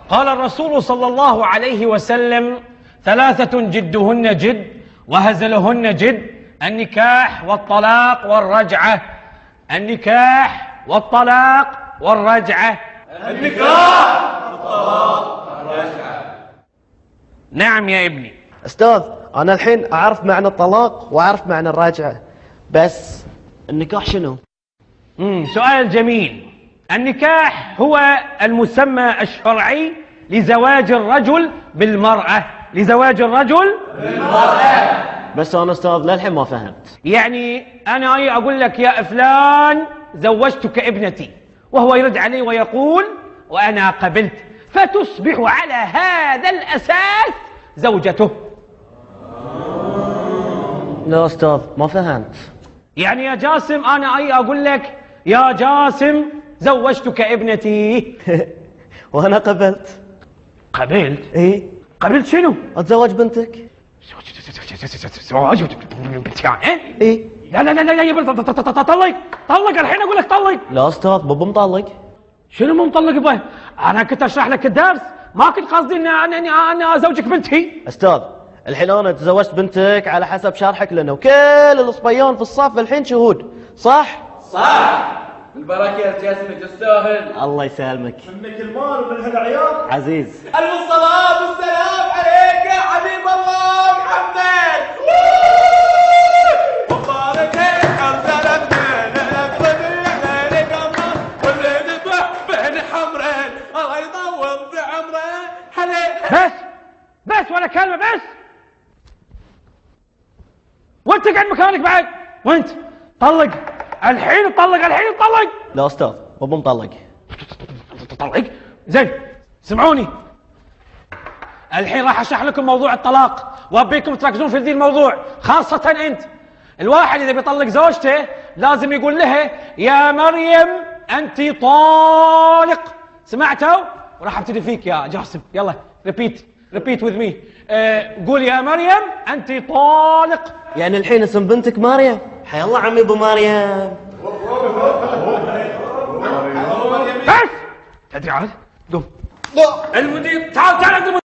قال الرسول صلى الله عليه وسلم: ثلاثة جدهن جد وهزلهن جد: النكاح والطلاق والرجعة. النكاح والطلاق والرجعة. النكاح والطلاق والرجعة. نعم يا ابني. أستاذ، أنا الحين أعرف معنى الطلاق وأعرف معنى الرجعة، بس النكاح شنو؟ سؤال جميل. النكاح هو المسمى الشرعي لزواج الرجل بالمرأة. لزواج الرجل بالمرأة. بس أنا أستاذ للحين ما فهمت. يعني أنا أقول لك: يا فلان زوجتك ابنتي، وهو يرد علي ويقول: وأنا قبلت، فتصبح على هذا الأساس زوجته. لا أستاذ ما فهمت. يعني يا جاسم أنا أقول لك: يا جاسم زوجتك ابنتي. وأنا قبلت. قبلت؟ إيه. قبلت شنو؟ أتزوج بنتك. زواج بنتي يعني؟ إيه. لا لا لا لا يا طلق طلق الحين أقول لك طلق. لا أستاذ بابا مطلق. شنو مو مطلق به؟ أنا كنت أشرح لك الدرس، ما كنت قصدي أن أزوجك بنتي. أستاذ الحين أنا تزوجت بنتك على حسب شرحك لنا، وكل الصبيان في الصف الحين شهود، صح؟ صح. البركة يا جاسم تستاهل. الله يسلمك. منك المال ومن هالعيال. عزيز. ألف الصلاة والسلام عليك يا حبيب الله محمد. مبارك أرسلت بينك وبين قمر واللي ذبح بين حمرين الله يطول بعمره. بس ولا كلمة بس. وانت قاعد مكانك بعد. وانت طلق الحين طلق الحين طلق. لا أستاذ بابا مطلق. طلق زين. سمعوني الحين راح اشرح لكم موضوع الطلاق، وابيكم تركزون في ذي الموضوع، خاصة انت. الواحد اذا بيطلق زوجته لازم يقول لها: يا مريم انت طالق. سمعتوا؟ وراح ابتدي فيك يا جاسم. يلا ريبيت وذ مي. قول: يا مريم انت طالق. يعني الحين اسم بنتك مريم؟ حي الله عمي ابو مريم. بس تدري عاد؟ قم. المدير تعال